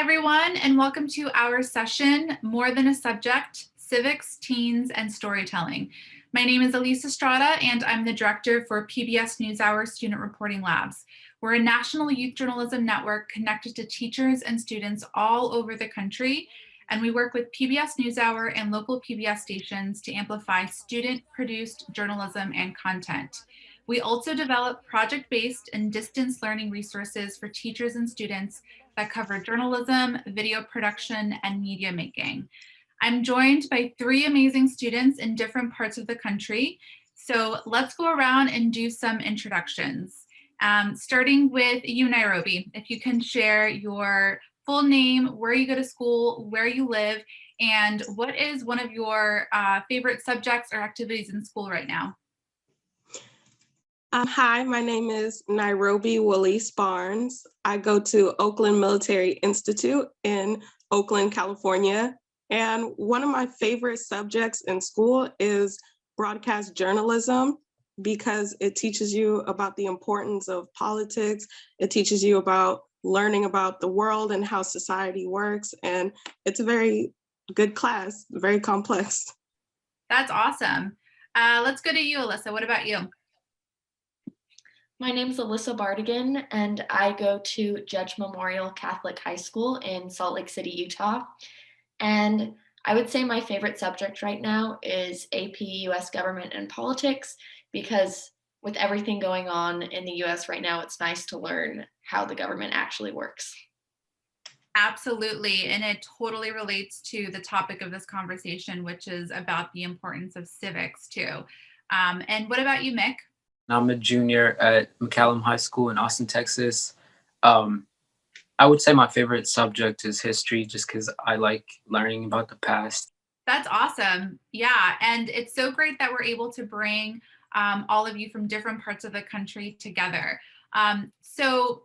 everyone, and welcome to our session, More Than a Subject, Civics, Teens, and Storytelling. My name is Alyssa Bardigan, and I'm the director for PBS NewsHour Student Reporting Labs. We're a national youth journalism network connected to teachers and students all over the country, and we work with PBS NewsHour and local PBS stations to amplify student-produced journalism and content. We also develop project-based and distance learning resources for teachers and students that cover journalism, video production, and media making. I'm joined by three amazing students in different parts of the country. So let's go around and do some introductions. Starting with you, Nairobi, if you can share your full name, where you go to school, where you live, and what is one of your favorite subjects or activities in school right now? Hi, my name is Nairobi Wallace Barnes. I go to Oakland Military Institute in Oakland, California. And one of my favorite subjects in school is broadcast journalism because it teaches you about the importance of politics. It teaches you about learning about the world and how society works. And it's a very good class, very complex. That's awesome. Let's go to you, Alyssa. What about you? My name is Alyssa Bardigan, and I go to Judge Memorial Catholic High School in Salt Lake City, Utah. And I would say my favorite subject right now is AP US Government and Politics, because with everything going on in the US right now, it's nice to learn how the government actually works. Absolutely, and it totally relates to the topic of this conversation, which is about the importance of civics too. And what about you, Mick? I'm a junior at McCallum High School in Austin, Texas. I would say my favorite subject is history, just because I like learning about the past. That's awesome. Yeah, and it's so great that we're able to bring all of you from different parts of the country together. So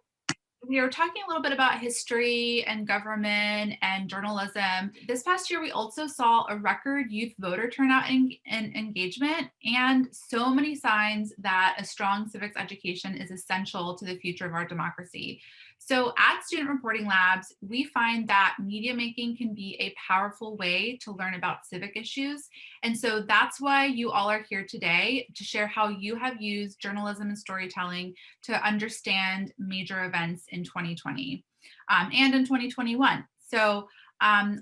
we were talking a little bit about history and government and journalism. This past year, we also saw a record youth voter turnout and engagement, and so many signs that a strong civics education is essential to the future of our democracy. So at Student Reporting Labs, we find that media making can be a powerful way to learn about civic issues. And so that's why you all are here today, to share how you have used journalism and storytelling to understand major events in 2020 and in 2021. So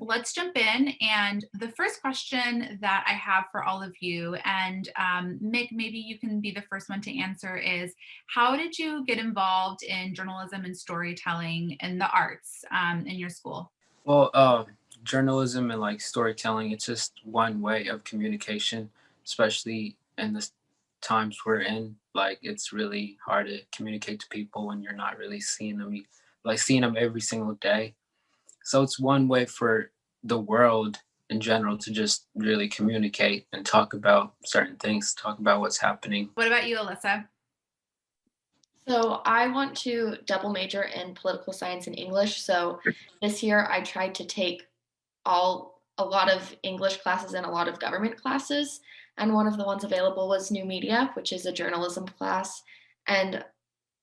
let's jump in. And the first question that I have for all of you, and Mick, maybe you can be the first one to answer, is how did you get involved in journalism and storytelling and the arts in your school? Well, journalism and like storytelling, it's just one way of communication, especially in the times we're in. Like, it's really hard to communicate to people when you're not really seeing them, seeing them every single day. So it's one way for the world in general to just really communicate and talk about certain things, talk about what's happening. What about you, Alyssa? So I want to double major in political science and English. So this year I tried to take a lot of English classes and a lot of government classes. And one of the ones available was New Media, which is a journalism class. And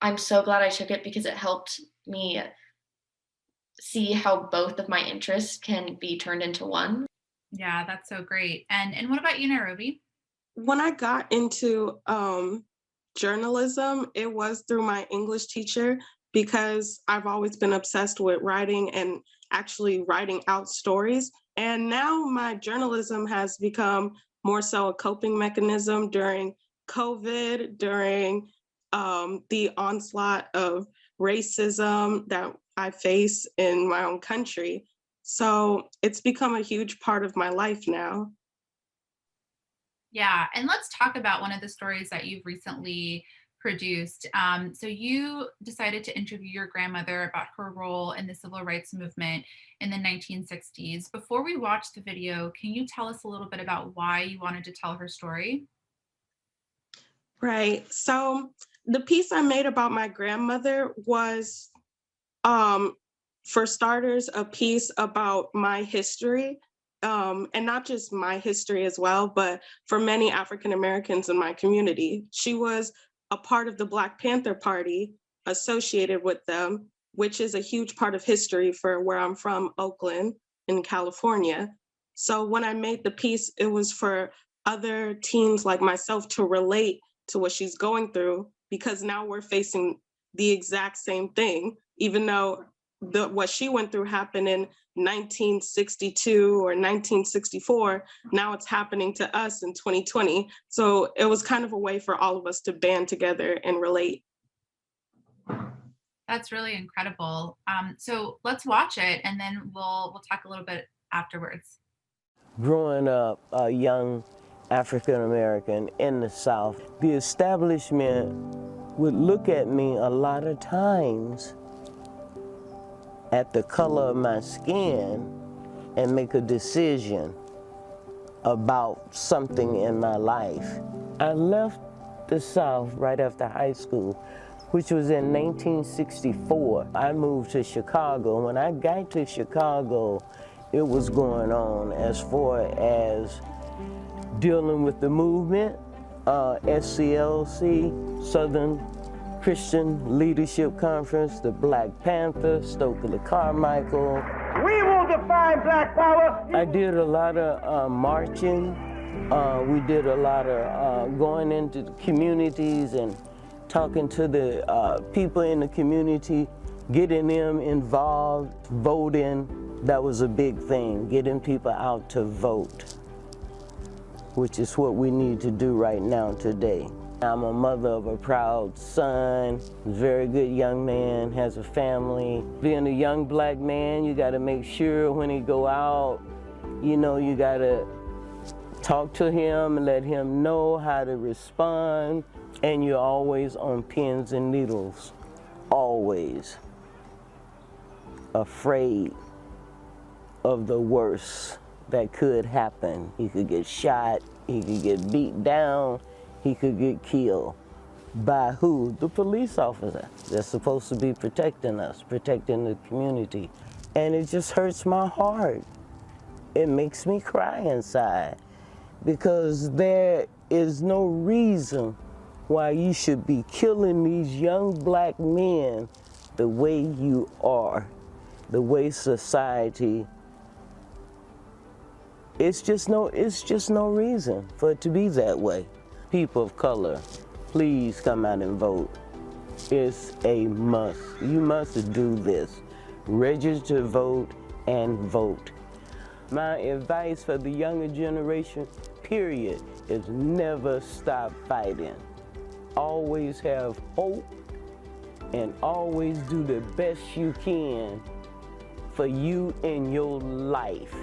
I'm so glad I took it because it helped me see how both of my interests can be turned into one. Yeah, that's so great. And what about you, Nairobi? When I got into journalism, it was through my English teacher because I've always been obsessed with writing and actually writing out stories. And now my journalism has become more so a coping mechanism during COVID, during the onslaught of racism that I face in my own country. So it's become a huge part of my life now. Yeah, and let's talk about one of the stories that you've recently produced. So you decided to interview your grandmother about her role in the civil rights movement in the 1960s. Before we watch the video, can you tell us a little bit about why you wanted to tell her story? Right. So the piece I made about my grandmother was, for starters, a piece about my history, and not just my history as well, but for many African Americans in my community. She was a part of the Black Panther Party, associated with them. which is a huge part of history for where I'm from, Oakland in California. So when I made the piece, it was for other teens like myself to relate to what she's going through, because now we're facing the exact same thing, even though what she went through happened in 1962 or 1964, now it's happening to us in 2020. So it was kind of a way for all of us to band together and relate. That's really incredible. So let's watch it, and then we'll talk a little bit afterwards. Growing up a young African American in the South, the establishment would look at me a lot of times at the color of my skin and make a decision about something in my life. I left the South right after high school, which was in 1964. I moved to Chicago. When I got to Chicago, it was going on as far as dealing with the movement, SCLC, Southern Christian Leadership Conference, the Black Panther, Stokely Carmichael. We will define Black power. I did a lot of marching. We did a lot of going into the communities and talking to the people in the community, getting them involved, voting. That was a big thing, getting people out to vote, which is what we need to do right now today. I'm a mother of a proud son, very good young man, has a family. Being a young Black man, you gotta make sure when he go out, you know, you gotta talk to him and let him know how to respond. And you're always on pins and needles, always. Afraid of the worst that could happen. He could get shot, he could get beat down, he could get killed. By who? The police officer. They're supposed to be protecting us, protecting the community. And it just hurts my heart. It makes me cry inside, because there is no reason why you should be killing these young Black men the way you are, the way society. It's just no reason for it to be that way. People of color, please come out and vote. It's a must. You must do this. Register to vote and vote. My advice for the younger generation, period, is never stop fighting. Always have hope and always do the best you can for you and your life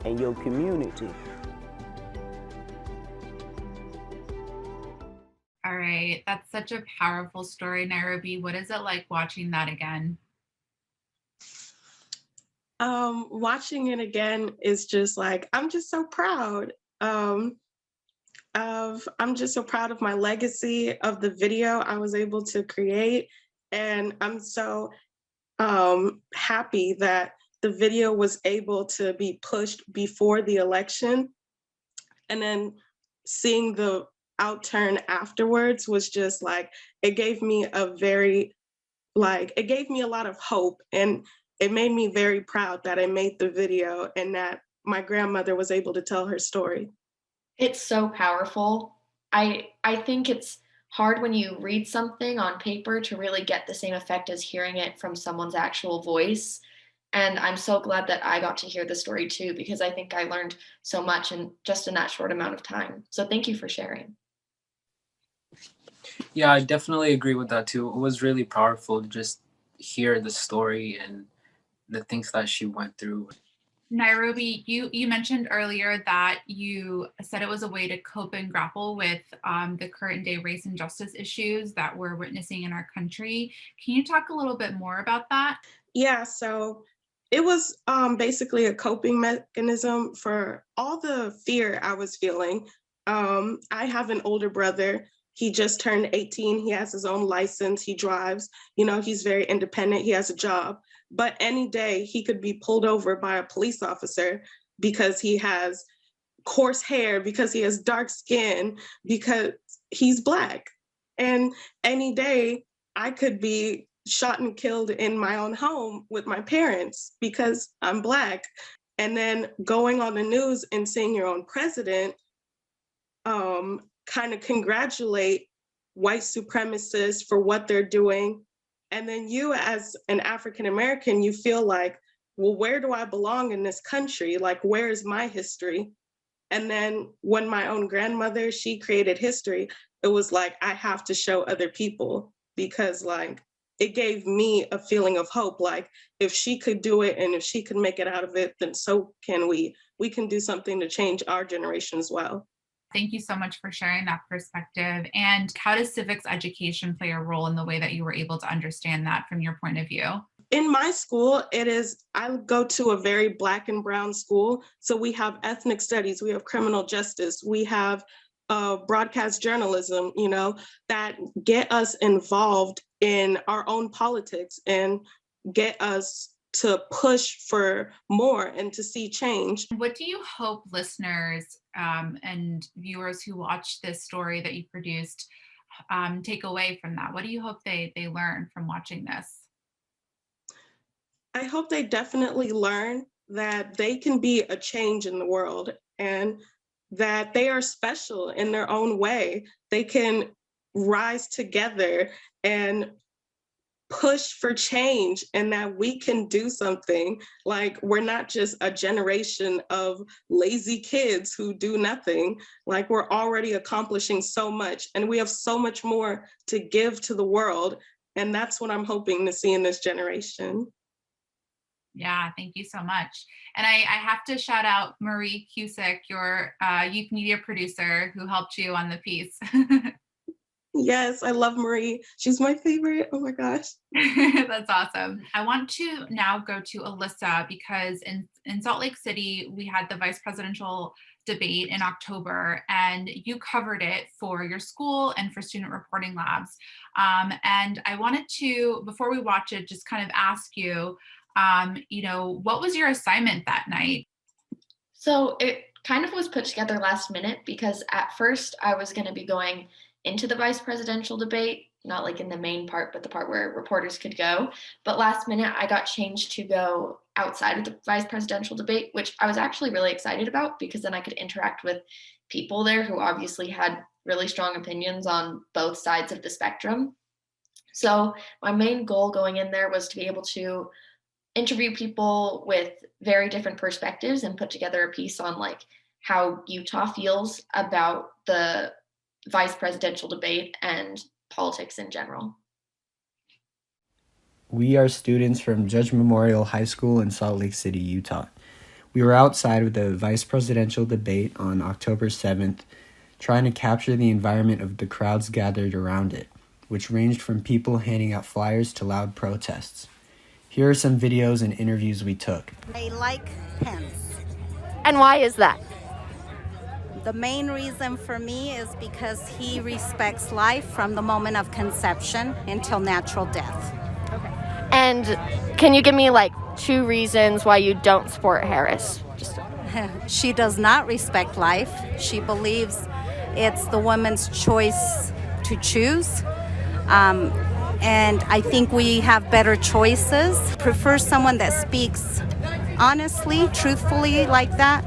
and your community. All right, that's such a powerful story, Nairobi. What is it like watching that again? Watching it again is just like, I'm just so proud I'm just so proud of my legacy, of the video I was able to create. And I'm so happy that the video was able to be pushed before the election. And then seeing the outturn afterwards was just like, it gave me it gave me a lot of hope. And it made me very proud that I made the video and that my grandmother was able to tell her story. It's so powerful. I think it's hard when you read something on paper to really get the same effect as hearing it from someone's actual voice. And I'm so glad that I got to hear the story too, because I think I learned so much in that short amount of time. So thank you for sharing. Yeah, I definitely agree with that too. It was really powerful to just hear the story and the things that she went through. Nairobi, you mentioned earlier that you said it was a way to cope and grapple with the current day race and justice issues that we're witnessing in our country. Can you talk a little bit more about that? Yeah, so it was basically a coping mechanism for all the fear I was feeling. I have an older brother. He just turned 18. He has his own license. He drives. You know, he's very independent. He has a job. But any day he could be pulled over by a police officer because he has coarse hair, because he has dark skin, because he's Black. And any day I could be shot and killed in my own home with my parents because I'm Black. And then going on the news and seeing your own president kind of congratulate white supremacists for what they're doing. And then you as an African American, you feel like, well, where do I belong in this country? Like, where is my history? And then when my own grandmother, she created history, it was like, I have to show other people, because like, it gave me a feeling of hope. Like, if she could do it and if she could make it out of it, then so can we. We can do something to change our generation as well. Thank you so much for sharing that perspective. And how does civics education play a role in the way that you were able to understand that from your point of view? In my school, I go to a very Black and brown school. So we have ethnic studies, we have criminal justice, we have broadcast journalism, that get us involved in our own politics and get us to push for more and to see change. What do you hope listeners and viewers who watch this story that you produced take away from that? What do you hope they learn from watching this? I hope they definitely learn that they can be a change in the world and that they are special in their own way. They can rise together and push for change, and that we can do something. Like, we're not just a generation of lazy kids who do nothing. Like, we're already accomplishing so much, and we have so much more to give to the world. And that's what I'm hoping to see in this generation. Yeah, thank you so much. And I have to shout out Marie Cusick, your youth media producer, who helped you on the piece. Yes, I love Marie. She's my favorite. Oh my gosh. That's awesome. I want to now go to Alyssa, because in Salt Lake City, we had the vice presidential debate in October, and you covered it for your school and for Student Reporting Labs. And I wanted to, before we watch it, just kind of ask you, what was your assignment that night? So it kind of was put together last minute, because at first I was going to be going into the vice presidential debate, not like in the main part, but the part where reporters could go. But last minute I got changed to go outside of the vice presidential debate, which I was actually really excited about, because then I could interact with people there who obviously had really strong opinions on both sides of the spectrum. So my main goal going in there was to be able to interview people with very different perspectives and put together a piece on like how Utah feels about the vice presidential debate and politics in general. We are students from Judge Memorial High School in Salt Lake City, Utah. We were outside with the vice presidential debate on October 7th, trying to capture the environment of the crowds gathered around it, which ranged from people handing out flyers to loud protests. Here are some videos and interviews we took. I like Pence. And why is that? The main reason for me is because he respects life from the moment of conception until natural death. Okay. And can you give me like 2 reasons why you don't support Harris? She does not respect life. She believes it's the woman's choice to choose. And I think we have better choices. Prefer someone that speaks honestly, truthfully like that,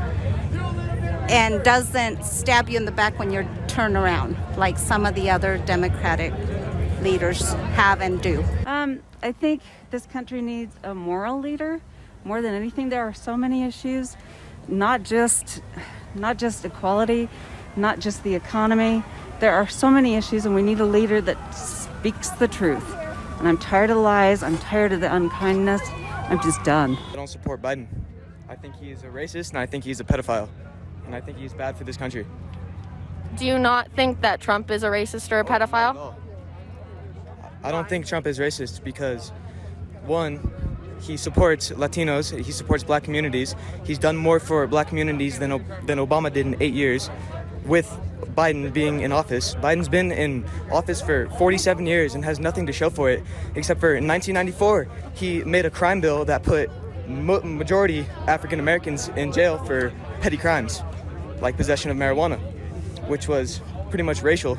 and doesn't stab you in the back when you're turned around, like some of the other Democratic leaders have and do. I think this country needs a moral leader more than anything. There are so many issues, not just equality, not just the economy. There are so many issues, and we need a leader that speaks the truth. And I'm tired of the lies. I'm tired of the unkindness. I'm just done. I don't support Biden. I think he's a racist, and I think he's a pedophile. And I think he's bad for this country. Do you not think that Trump is a racist or a pedophile? No. I don't think Trump is racist because, one, he supports Latinos, he supports black communities. He's done more for black communities than Obama did in 8 years with Biden being in office. Biden's been in office for 47 years and has nothing to show for it, except for in 1994, he made a crime bill that put majority African Americans in jail for petty crimes, like possession of marijuana, which was pretty much racial.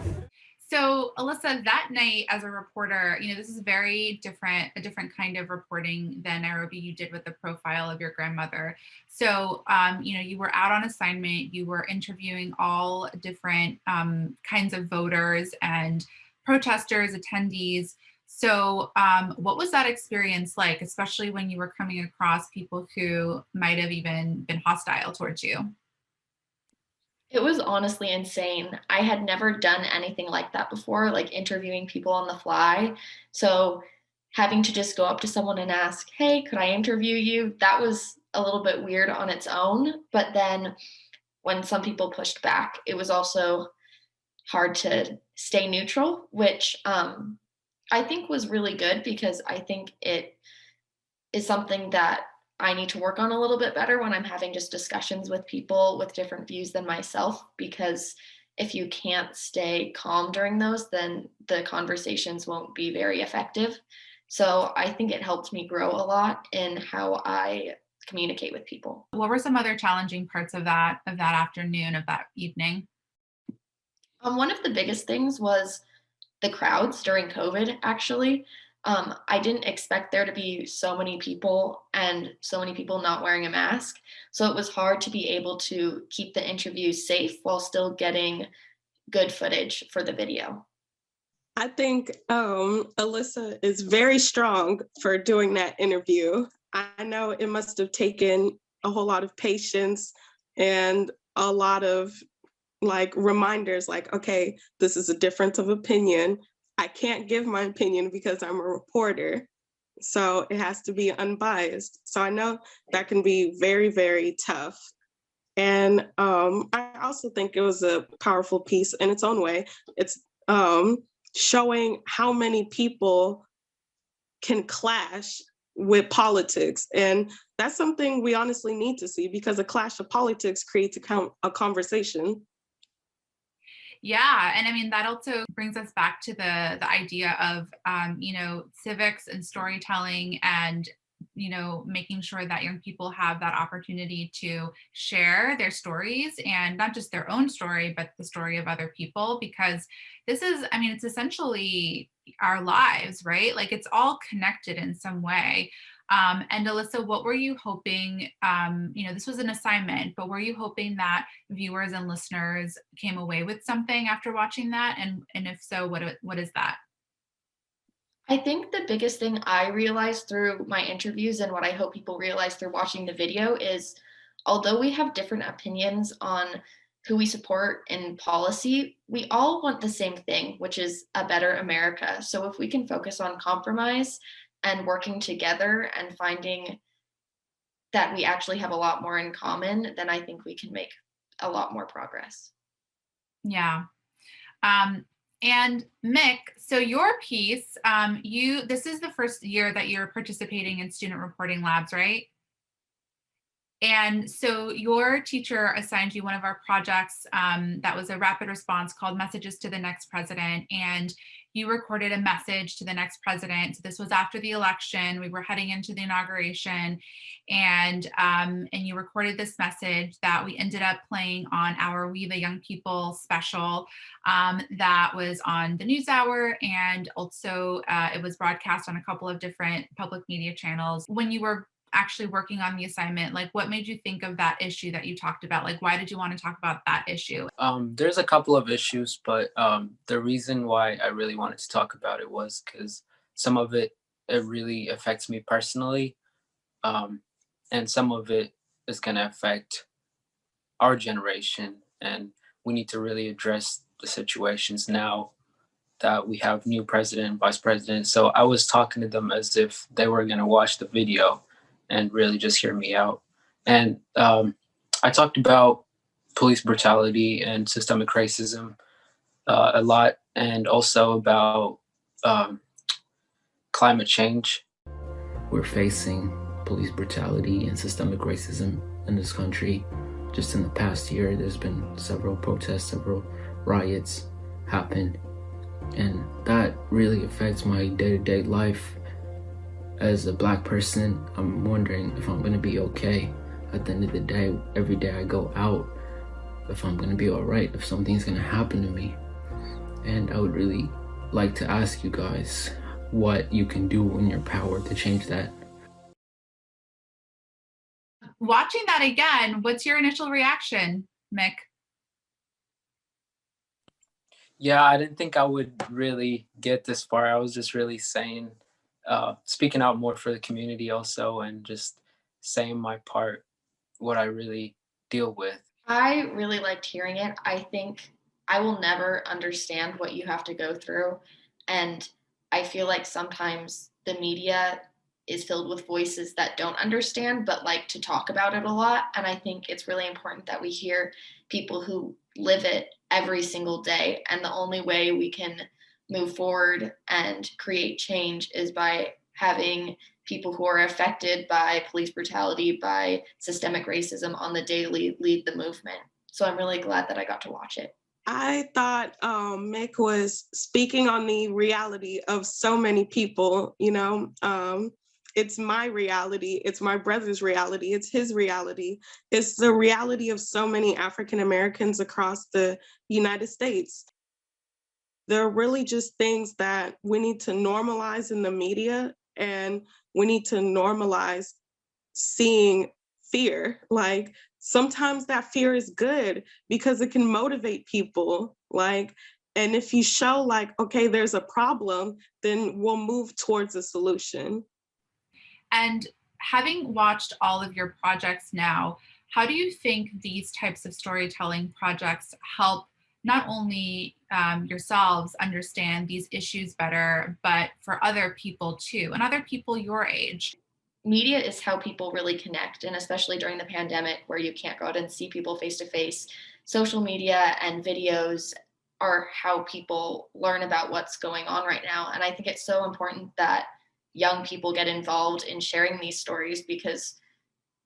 So Alyssa, that night as a reporter, this is a different kind of reporting than Nairobi you did with the profile of your grandmother. So, you were out on assignment, you were interviewing all different kinds of voters and protesters, attendees. So what was that experience like, especially when you were coming across people who might have even been hostile towards you? It was honestly insane. I had never done anything like that before, like interviewing people on the fly. So having to just go up to someone and ask, "Hey, could I interview you?" That was a little bit weird on its own. But then when some people pushed back, it was also hard to stay neutral, which I think was really good because I think it is something that I need to work on a little bit better when I'm having just discussions with people with different views than myself, because if you can't stay calm during those, then the conversations won't be very effective. So I think it helped me grow a lot in how I communicate with people. What were some other challenging parts of that afternoon, of that evening? One of the biggest things was the crowds during COVID, actually. I didn't expect there to be so many people and so many people not wearing a mask. So it was hard to be able to keep the interview safe while still getting good footage for the video. I think Alyssa is very strong for doing that interview. I know it must have taken a whole lot of patience and a lot of reminders, okay, this is a difference of opinion. I can't give my opinion because I'm a reporter. So it has to be unbiased. So I know that can be very, very tough. And I also think it was a powerful piece in its own way. It's showing how many people can clash with politics. And that's something we honestly need to see, because a clash of politics creates a conversation. Yeah, and I mean, that also brings us back to the idea of, civics and storytelling, and, making sure that young people have that opportunity to share their stories, and not just their own story, but the story of other people, because this is, it's essentially our lives, right? Like, it's all connected in some way. And Alyssa, what were you hoping, this was an assignment, but were you hoping that viewers and listeners came away with something after watching that? And if so, what is that? I think the biggest thing I realized through my interviews, and what I hope people realize through watching the video, is although we have different opinions on who we support in policy, we all want the same thing, which is a better America. So if we can focus on compromise and working together and finding that we actually have a lot more in common, then I think we can make a lot more progress. Yeah. And Mick, so your piece, this is the first year that you're participating in student reporting labs, right? And so your teacher assigned you one of our projects that was a rapid response called Messages to the Next President. And you recorded a message to the next president. So this was after the election. We were heading into the inauguration. And you recorded this message that we ended up playing on our We the Young People special that was on the NewsHour. And also it was broadcast on a couple of different public media channels. When you were actually working on the assignment, what made you think of that issue that you talked about? Why did you want to talk about that issue? There's a couple of issues, but the reason why I really wanted to talk about it was because some of it really affects me personally, and some of it is going to affect our generation, and we need to really address the situations now that we have new president and vice president. So I was talking to them as if they were going to watch the video and really just hear me out. And I talked about police brutality and systemic racism a lot, and also about climate change. We're facing police brutality and systemic racism in this country. Just in the past year, there's been several protests, several riots happen, and that really affects my day-to-day life. As a Black person, I'm wondering if I'm gonna be okay at the end of the day. Every day I go out, if I'm gonna be all right, if something's gonna happen to me. And I would really like to ask you guys what you can do in your power to change that. Watching that again, what's your initial reaction, Mick? Yeah, I didn't think I would really get this far. I was just really saying, speaking out more for the community also, and just saying my part, what I really deal with. I really liked hearing it. I think I will never understand what you have to go through. And I feel like sometimes the media is filled with voices that don't understand, but like to talk about it a lot. And I think it's really important that we hear people who live it every single day. And the only way we can move forward and create change is by having people who are affected by police brutality, by systemic racism on the daily lead the movement. So I'm really glad that I got to watch it. I thought Mick was speaking on the reality of so many people, you know. It's my reality, it's my brother's reality, it's his reality. It's the reality of so many African Americans across the United States. There are really just things that we need to normalize in the media, and we need to normalize seeing fear. Like, sometimes that fear is good because it can motivate people. Like, and if you show like, okay, there's a problem, then we'll move towards a solution. And having watched all of your projects now, how do you think these types of storytelling projects help not only yourselves understand these issues better, but for other people too, and other people your age? Media is how people really connect, and especially during the pandemic where you can't go out and see people face to face, social media and videos are how people learn about what's going on right now. And I think it's so important that young people get involved in sharing these stories because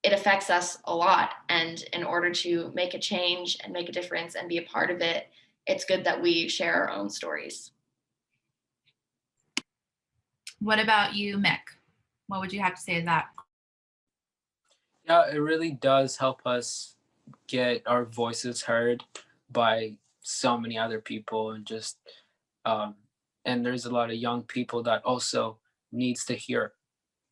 it affects us a lot. And in order to make a change and make a difference and be a part of it, it's good that we share our own stories. What about you, Mick? What would you have to say to that? Yeah, it really does help us get our voices heard by so many other people, and just and there's a lot of young people that also needs to hear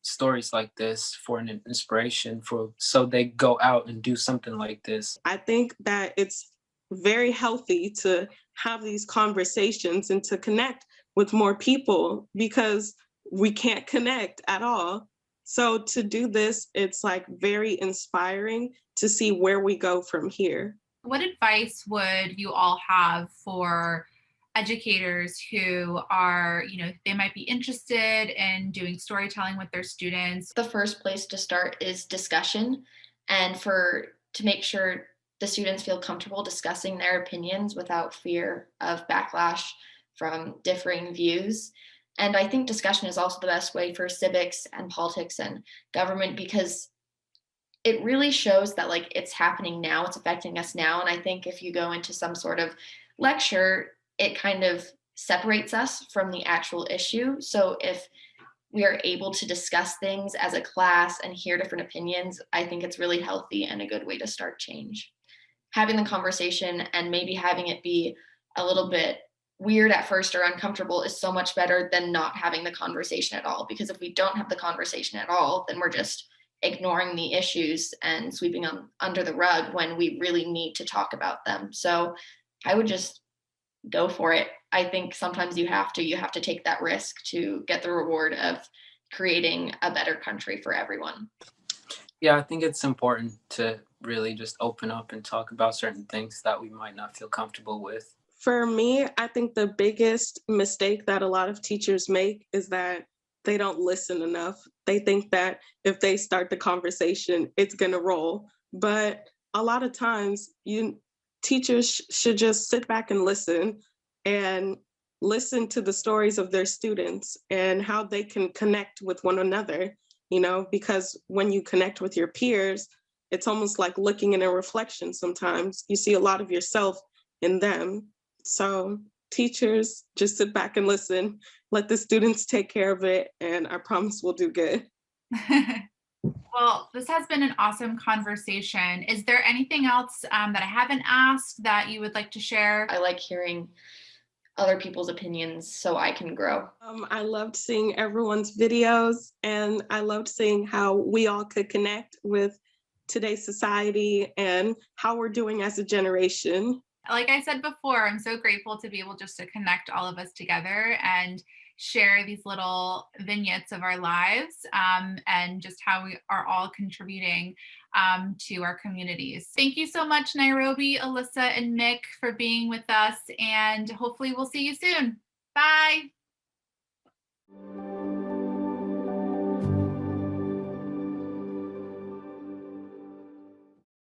stories like this for an inspiration, for so they go out and do something like this. I think that it's very healthy to have these conversations and to connect with more people because we can't connect at all. So to do this, it's like very inspiring to see where we go from here. What advice would you all have for educators who are, they might be interested in doing storytelling with their students? The first place to start is discussion, and to make sure the students feel comfortable discussing their opinions without fear of backlash from differing views. And I think discussion is also the best way for civics and politics and government, because it really shows that like it's happening now, it's affecting us now. And I think if you go into some sort of lecture, it kind of separates us from the actual issue. So if we are able to discuss things as a class and hear different opinions, I think it's really healthy and a good way to start change. Having the conversation and maybe having it be a little bit weird at first or uncomfortable is so much better than not having the conversation at all. Because if we don't have the conversation at all, then we're just ignoring the issues and sweeping them under the rug when we really need to talk about them. So I would just go for it. I think sometimes you have to take that risk to get the reward of creating a better country for everyone. Yeah, I think it's important to really just open up and talk about certain things that we might not feel comfortable with. For me, I think the biggest mistake that a lot of teachers make is that they don't listen enough. They think that if they start the conversation, it's gonna roll. But a lot of times, teachers should just sit back and listen to the stories of their students and how they can connect with one another, because when you connect with your peers, it's almost like looking in a reflection sometimes. You see a lot of yourself in them. So teachers, just sit back and listen, let the students take care of it, and I promise we'll do good. Well, this has been an awesome conversation. Is there anything else that I haven't asked that you would like to share? I like hearing other people's opinions so I can grow. I loved seeing everyone's videos, and I loved seeing how we all could connect with today's society and how we're doing as a generation. Like I said before, I'm so grateful to be able just to connect all of us together and share these little vignettes of our lives, and just how we are all contributing to our communities. Thank you so much, Nairobi, Alyssa, and Mick, for being with us, and hopefully we'll see you soon. Bye.